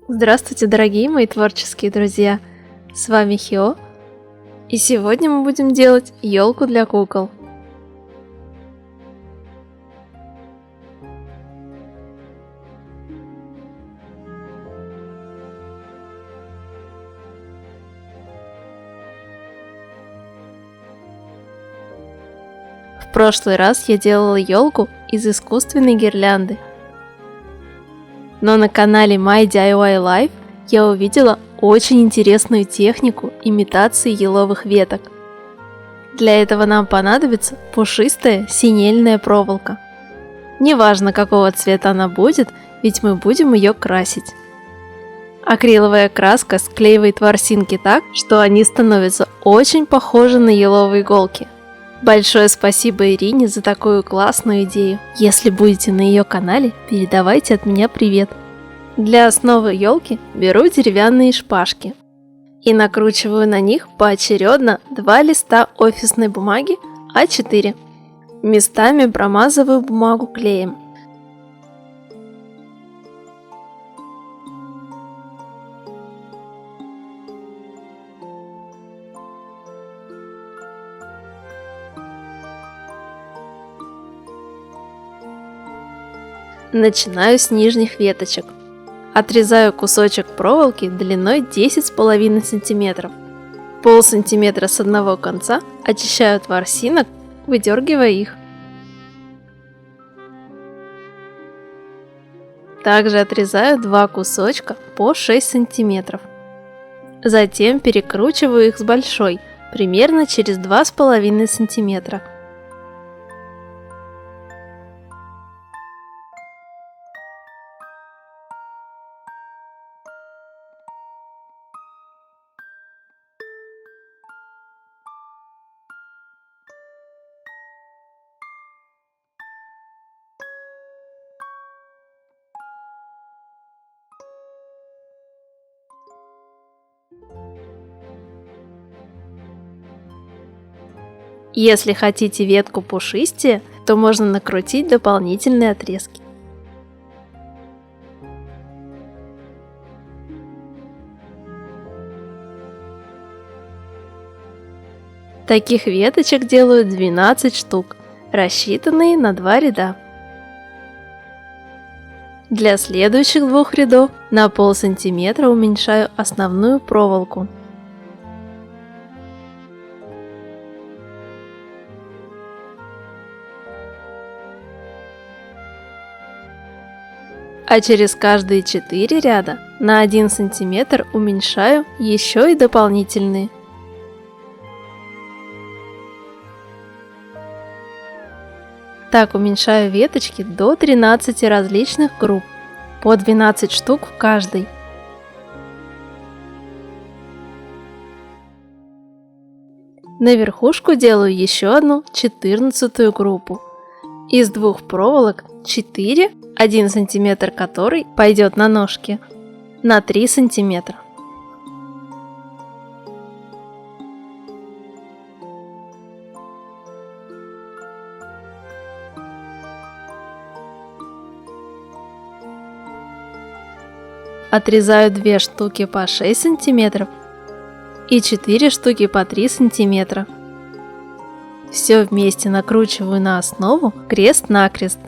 Здравствуйте, дорогие мои творческие друзья! С вами Хио, и сегодня мы будем делать елку для кукол. В прошлый раз я делала елку из искусственной гирлянды. Но на канале My DIY Life я увидела очень интересную технику имитации еловых веток. Для этого нам понадобится пушистая синельная проволока. Неважно, какого цвета она будет, ведь мы будем ее красить. Акриловая краска склеивает ворсинки так, что они становятся очень похожи на еловые иголки. Большое спасибо Ирине за такую классную идею. Если будете на ее канале, передавайте от меня привет. Для основы елки беру деревянные шпажки и накручиваю на них поочередно 2 листа офисной бумаги А4. Местами промазываю бумагу клеем. Начинаю с нижних веточек. Отрезаю кусочек проволоки длиной 10,5 см. Полсантиметра с одного конца очищаю от ворсинок, выдергивая их. Также отрезаю 2 кусочка по 6 см. Затем перекручиваю их с большой, примерно через 2,5 см. Если хотите ветку пушистее, то можно накрутить дополнительные отрезки. Таких веточек делаю 12 штук, рассчитанные на 2 ряда. Для следующих 2 рядов на полсантиметра уменьшаю основную проволоку. А через каждые 4 ряда на 1 сантиметр уменьшаю еще и дополнительные. Так уменьшаю веточки до 13 различных групп, по 12 штук в каждой. На верхушку делаю еще одну 14-ю группу. Из 2 проволок 4, 1 сантиметр которой пойдет на ножки, на 3 сантиметра. Отрезаю 2 штуки по 6 сантиметров и 4 штуки по 3 сантиметра. Все вместе накручиваю на основу крест-накрест.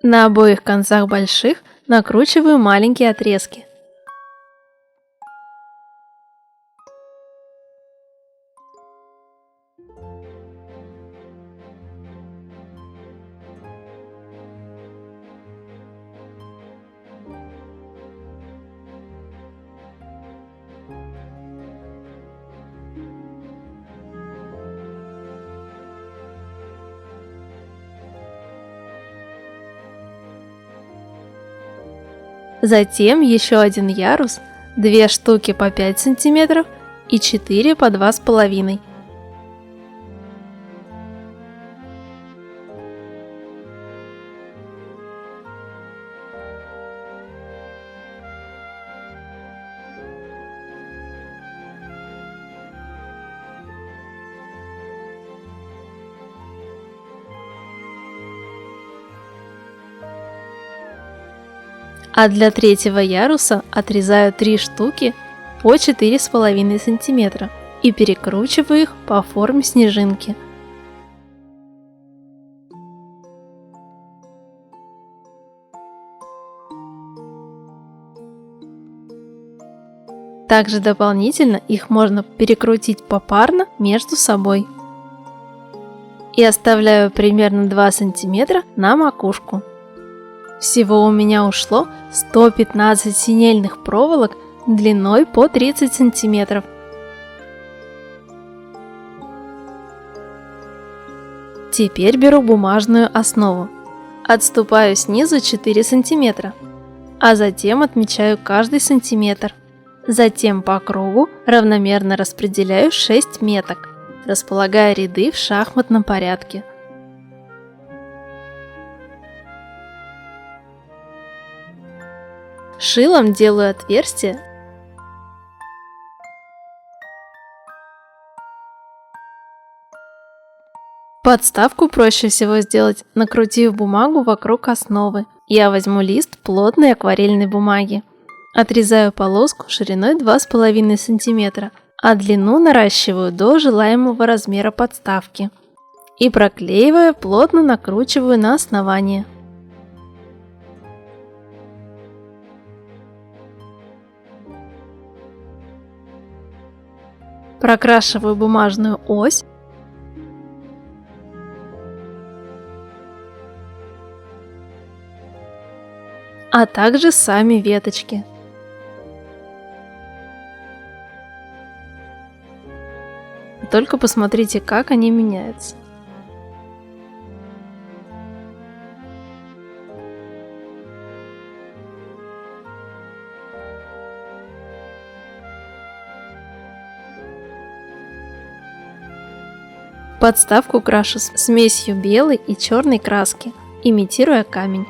На обоих концах больших накручиваю маленькие отрезки. Затем еще один ярус 2 штуки по 5 сантиметров и 4 по 2,5. А для третьего яруса отрезаю 3 штуки по 4,5 сантиметра и перекручиваю их по форме снежинки. Также дополнительно их можно перекрутить попарно между собой. И оставляю примерно 2 сантиметра на макушку. Всего у меня ушло 115 синельных проволок длиной по 30 сантиметров. Теперь беру бумажную основу. Отступаю снизу 4 сантиметра, а затем отмечаю каждый сантиметр. Затем по кругу равномерно распределяю 6 меток, располагая ряды в шахматном порядке. Шилом делаю отверстие. Подставку проще всего сделать, накрутив бумагу вокруг основы. Я возьму лист плотной акварельной бумаги. Отрезаю полоску шириной 2,5 см, а длину наращиваю до желаемого размера подставки. И проклеивая, плотно накручиваю на основание. Прокрашиваю бумажную ось. А также сами веточки. Только посмотрите, как они меняются. Подставку крашу смесью белой и черной краски, имитируя камень.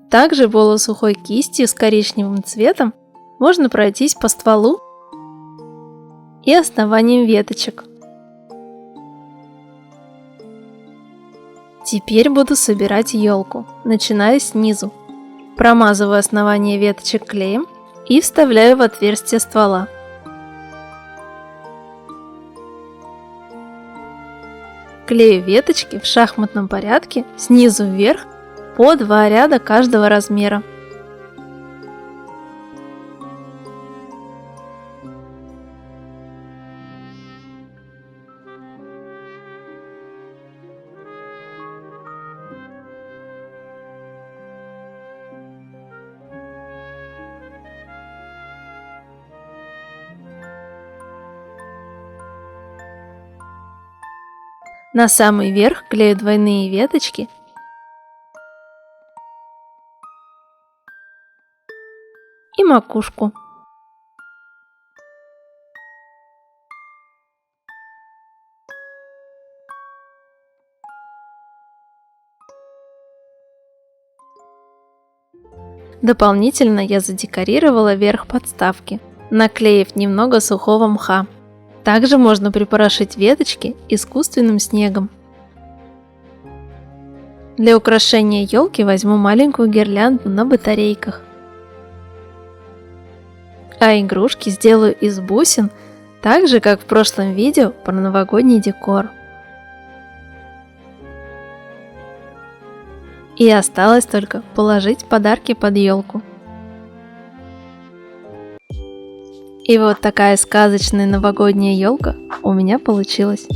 Также полусухой кистью с коричневым цветом можно пройтись по стволу и основаниям веточек. Теперь буду собирать елку, начиная снизу. Промазываю основание веточек клеем и вставляю в отверстие ствола. Клею веточки в шахматном порядке снизу вверх по 2 ряда каждого размера. На самый верх клею двойные веточки и макушку. Дополнительно я задекорировала верх подставки, наклеив немного сухого мха. Также можно припорошить веточки искусственным снегом. Для украшения елки возьму маленькую гирлянду на батарейках. А игрушки сделаю из бусин, так же как в прошлом видео про новогодний декор. И осталось только положить подарки под елку. И вот такая сказочная новогодняя елка у меня получилась.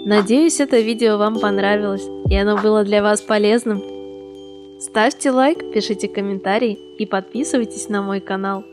Надеюсь, это видео вам понравилось и оно было для вас полезным. Ставьте лайк, пишите комментарии и подписывайтесь на мой канал.